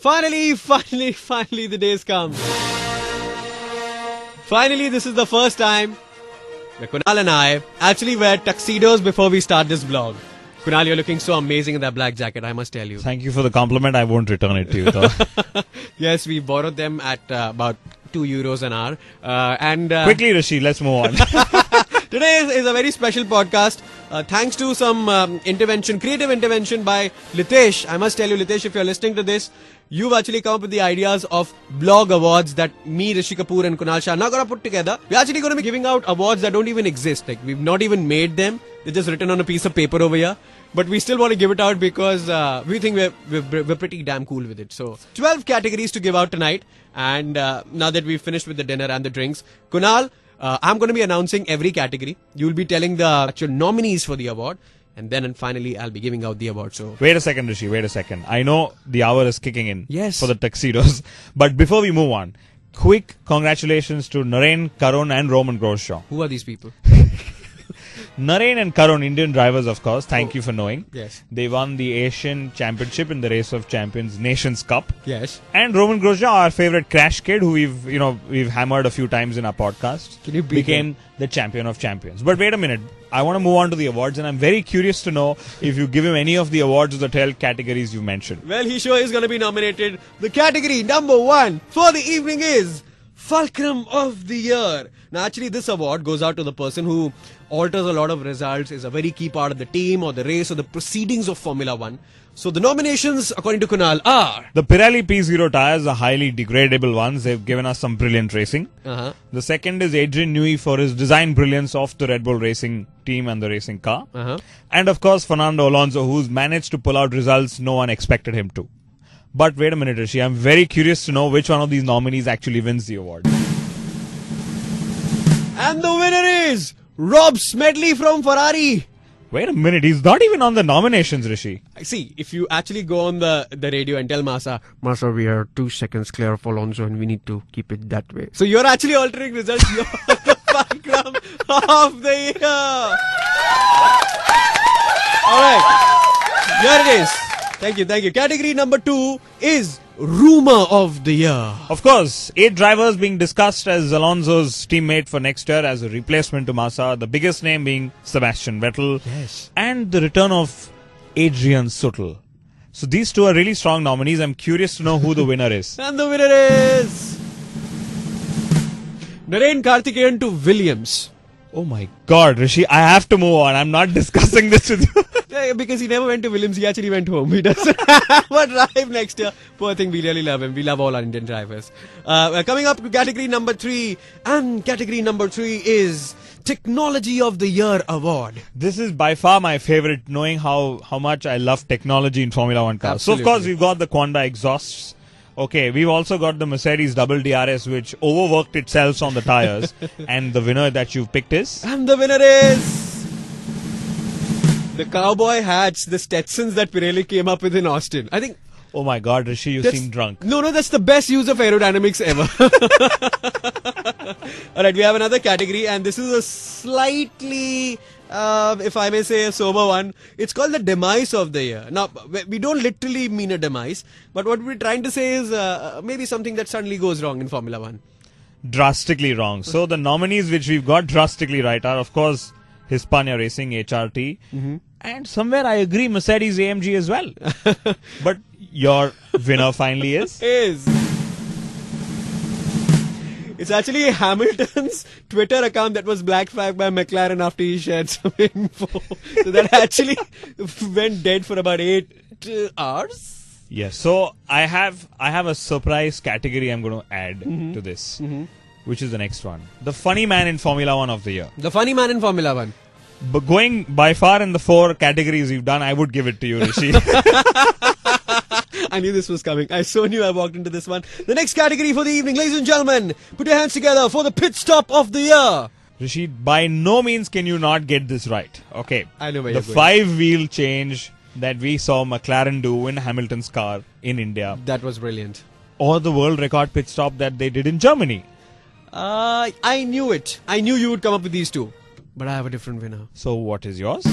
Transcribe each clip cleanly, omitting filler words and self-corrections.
Finally, the day's come. Finally, this is the first time that Kunal and I actually wear tuxedos before we start this vlog. Kunal, you're looking so amazing in that black jacket, I must tell you. Thank you for the compliment. I won't return it to you, though. Yes, we borrowed them at about €2 an hour. Quickly, Rishi, let's move on. Today is a very special podcast. Thanks to some creative intervention by Latesh. I must tell you, Latesh, if you're listening to this, you've actually come up with the ideas of blog awards that me, Rishi Kapoor and Kunal Shah are not going to put together. We're actually going to be giving out awards that don't even exist. Like, we've not even made them. They're just written on a piece of paper over here. But we still want to give it out because we think we're pretty damn cool with it. So, 12 categories to give out tonight. And now that we've finished with the dinner and the drinks, Kunal, I'm going to be announcing every category. You'll be telling the actual nominees for the award. And then finally, I'll be giving out the award. So wait a second, Rishi. Wait a second. I know the hour is kicking in for the tuxedos. But before we move on, quick congratulations to Narain, Karun and Romain Grosjean. Who are these people? Narain and Karun, Indian drivers, of course. Thank you for knowing. Yes. They won the Asian Championship in the Race of Champions Nations Cup. Yes. And Romain Grosjean, our favorite crash kid, who we've hammered a few times in our podcast, became the champion of champions. But wait a minute. I want to move on to the awards, and I'm very curious to know if you give him any of the awards of the 12 categories you mentioned. Well, he sure is going to be nominated. The category number 1 for the evening is Fulcrum of the Year. Now, actually, this award goes out to the person who alters a lot of results, is a very key part of the team or the race or the proceedings of Formula 1. So, the nominations, according to Kunal, are... The Pirelli P0 tires are highly degradable ones. They've given us some brilliant racing. The second is Adrian Newey for his design brilliance of the Red Bull racing team and the racing car. And, of course, Fernando Alonso, who's managed to pull out results no one expected him to. But wait a minute, Rishi. I'm very curious to know which one of these nominees actually wins the award. And the winner is Rob Smedley from Ferrari. Wait a minute, he's not even on the nominations, Rishi. See, if you actually go on the radio and tell Massa, we are 2 seconds clear of Alonso and we need to keep it that way. So you're actually altering results. You're the Fulcrum of the year. Alright, here it is. Thank you. Category number 2 is Rumour of the Year. Of course, 8 drivers being discussed as Alonso's teammate for next year as a replacement to Massa. The biggest name being Sebastian Vettel. Yes. And the return of Adrian Sutil. So these two are really strong nominees. I'm curious to know who the winner is. And the winner is Narain Karthikeyan to Williams. Oh my God, Rishi, I have to move on. I'm not discussing this with you. Yeah, because he never went to Williams, he actually went home. He doesn't have a drive next year. Poor thing, we really love him. We love all our Indian drivers. Coming up to category number 3. And category number 3 is Technology of the Year Award. This is by far my favorite, knowing how much I love technology in Formula 1 cars. Absolutely. So, of course, we've got the Quanda exhausts. Okay, we've also got the Mercedes double DRS, which overworked itself on the tires. And the winner that you've picked is? And the winner is the cowboy hats, the Stetsons that Pirelli came up with in Austin. I think... Oh my God, Rishi, you seem drunk. No, that's the best use of aerodynamics ever. Alright, we have another category, and this is a slightly... if I may say, a sober one. It's called the demise of the year. Now, we don't literally mean a demise, but what we're trying to say is maybe something that suddenly goes wrong in Formula 1. Drastically wrong. So the nominees which we've got drastically right are, of course, Hispania Racing, HRT, and somewhere I agree, Mercedes AMG as well. But your winner finally is? It's actually Hamilton's Twitter account that was black flagged by McLaren after he shared some info. So that actually went dead for about 8 hours. Yes. So I have a surprise category I'm going to add to this, which is the next one. The funny man in Formula 1 of the year. The funny man in Formula 1. But going by far in the 4 categories we've done, I would give it to you, Rishi. I knew this was coming. I so knew I walked into this one. The next category for the evening, ladies and gentlemen, put your hands together for the pit stop of the year. Rishi, by no means can you not get this right. Okay. I know where the you're going. 5-wheel change that we saw McLaren do in Hamilton's car in India. That was brilliant. Or the world record pit stop that they did in Germany. I knew it. I knew you would come up with these two. But I have a different winner. So what is yours?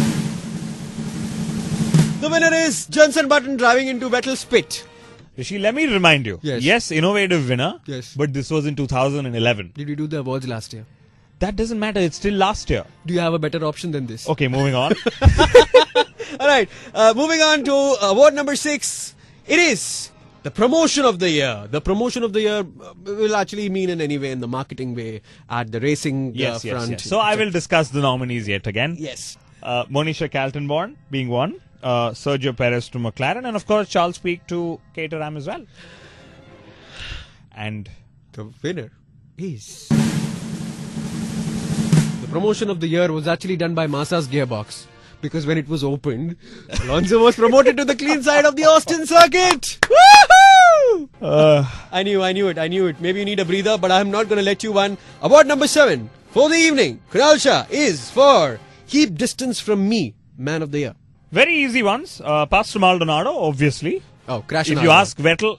The winner is Jenson Button driving into Vettel's pit. Rishi, let me remind you. Yes, innovative winner. Yes. But this was in 2011. Did we do the awards last year? That doesn't matter. It's still last year. Do you have a better option than this? Okay, moving on. All right. Moving on to award number 6. It is the promotion of the year. The promotion of the year will actually mean in any way, in the marketing way, at the racing front. Yes. So I will discuss the nominees yet again. Yes. Monisha Kaltenborn being one. Sergio Perez to McLaren. And of course, Charles Pic to Caterham as well. And the winner is... The promotion of the year was actually done by Masa's gearbox. Because when it was opened, Alonso was promoted to the clean side of the Austin circuit. Woohoo! I knew it. Maybe you need a breather, but I'm not going to let you win. Award number 7 for the evening, Kunal Shah, is for Keep Distance From Me, Man of the Year. Very easy ones. Pastor Maldonado, obviously. Oh, crash. If you ask Vettel,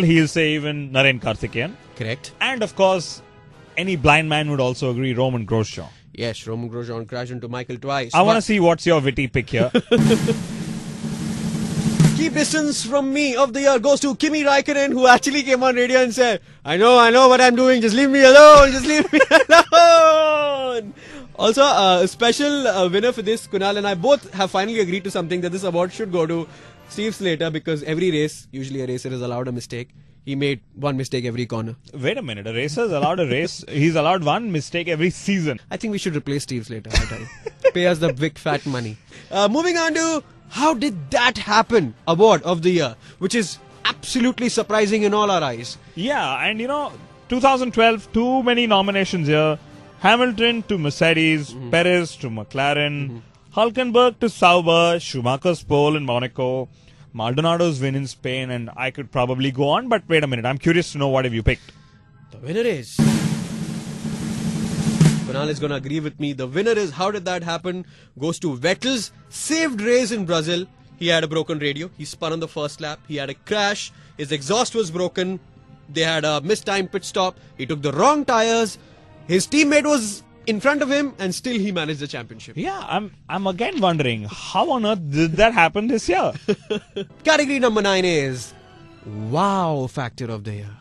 he'll say even Narain Karthikeyan. Correct. And of course, any blind man would also agree, Romain Grosjean. Yes, Romain Grosjean crashed into Michael twice. I want to see what's your witty pick here. Keep Distance From Me of the year goes to Kimi Raikkonen, who actually came on radio and said, I know what I'm doing, just leave me alone, Also, a special winner for this, Kunal and I both have finally agreed to something, that this award should go to Steve Slater, because every race, usually a racer is allowed a mistake. He made one mistake every corner. Wait a minute, a racer is allowed a race. He's allowed one mistake every season. I think we should replace Steve Slater. Pay us the big fat money. Moving on to How Did That Happen award of the year, which is absolutely surprising in all our eyes. Yeah, and 2012, too many nominations here. Hamilton to Mercedes, Perez to McLaren, Hülkenberg to Sauber, Schumacher's pole in Monaco, Maldonado's win in Spain, and I could probably go on, but wait a minute, I'm curious to know what have you picked. The winner is... Kunal is going to agree with me. The winner is How Did That Happen goes to Vettel's saved race in Brazil. He had a broken radio. He spun on the first lap. He had a crash. His exhaust was broken. They had a mistimed pit stop. He took the wrong tires. His teammate was in front of him, and still he managed the championship. Yeah, I'm again wondering, how on earth did that happen this year? Category number 9 is Wow Factor of the Year.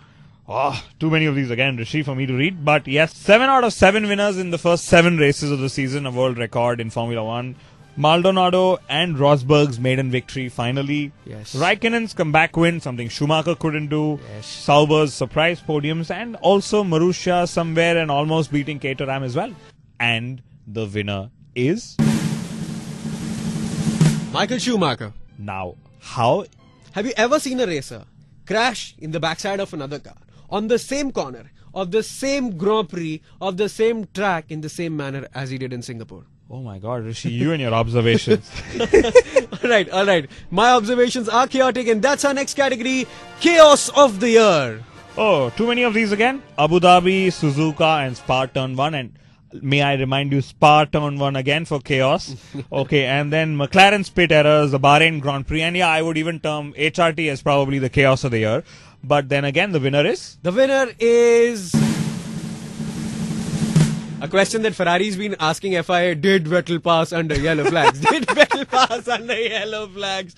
Oh, too many of these again, Rishi, for me to read. But yes, 7 out of 7 winners in the first 7 races of the season, a world record in Formula 1. Maldonado and Rosberg's maiden victory finally. Yes. Raikkonen's comeback win, something Schumacher couldn't do. Yes. Sauber's surprise podiums, and also Marussia somewhere and almost beating Caterham as well. And the winner is... Michael Schumacher. Now, how... Have you ever seen a racer crash in the backside of another car on the same corner of the same Grand Prix of the same track in the same manner as he did in Singapore? Oh my God, Rishi, you and your observations. All right. My observations are chaotic, and that's our next category, Chaos of the Year. Oh, too many of these again? Abu Dhabi, Suzuka and Spa Turn 1, and may I remind you, Spa Turn 1 again for chaos. Okay, and then McLaren's pit errors, the Bahrain Grand Prix, and yeah, I would even term HRT as probably the chaos of the year. But then again, the winner is? The winner is... a question that Ferrari's been asking FIA, did Vettel pass under yellow flags? Did Vettel pass under yellow flags?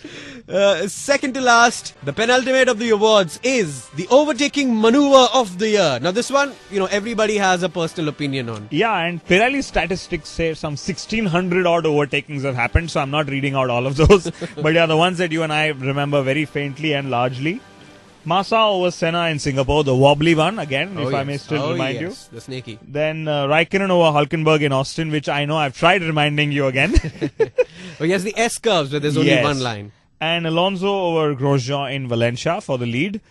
Second to last, the penultimate of the awards is the overtaking maneuver of the year. Now this one, everybody has a personal opinion on. Yeah, and Pirelli statistics say some 1600 odd overtakings have happened, so I'm not reading out all of those. But yeah, the ones that you and I remember very faintly and largely. Massa over Senna in Singapore, the wobbly one again, I may still remind you. The snaky. Then Raikkonen over Hülkenberg in Austin, which I know I've tried reminding you again. Oh yes, the S curves where there's only one line. And Alonso over Grosjean in Valencia for the lead.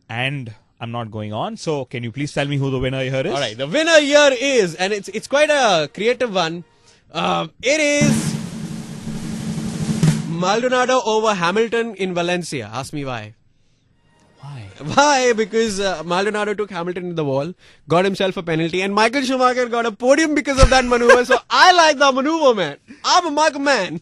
And I'm not going on, so can you please tell me who the winner here is? Alright, the winner here is, and it's quite a creative one, it is Maldonado over Hamilton in Valencia. Ask me why. Why? Because Maldonado took Hamilton in the wall, got himself a penalty, and Michael Schumacher got a podium because of that maneuver. So I like the maneuver, man. I'm a Michael man.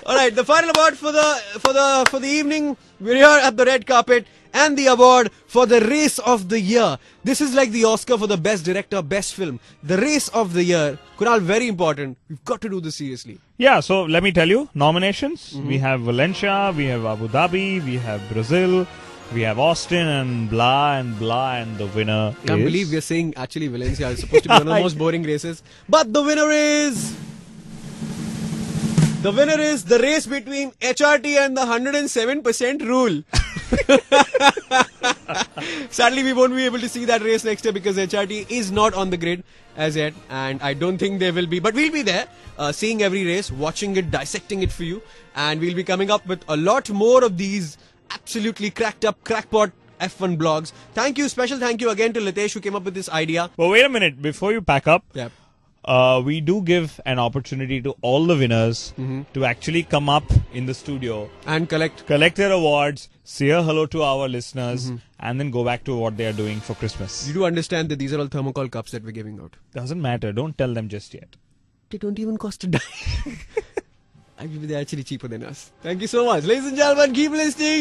All right, the final award for the evening. We're here at the red carpet, and the award for the race of the year. This is like the Oscar for the best director, best film. The race of the year. Kunal, very important. We've got to do this seriously. Yeah, so let me tell you, nominations. We have Valencia, we have Abu Dhabi, we have Brazil, we have Austin and blah, and the winner is... Can't believe we're saying actually Valencia is supposed to be one of the most boring races. But the winner is... The winner is the race between HRT and the 107% rule. Sadly, we won't be able to see that race next year because HRT is not on the grid as yet, and I don't think they will be. But we'll be there, seeing every race, watching it, dissecting it for you, and we'll be coming up with a lot more of these absolutely cracked up, crackpot F1 blogs. Thank you, special thank you again to Latesh who came up with this idea. But wait a minute, before you pack up. Yeah. We do give an opportunity to all the winners to actually come up in the studio and collect their awards, say a hello to our listeners, and then go back to what they are doing for Christmas. You do understand that these are all thermocol cups that we're giving out. Doesn't matter. Don't tell them just yet. They don't even cost a dime. They're actually cheaper than us. Thank you so much. Ladies and gentlemen, keep listening.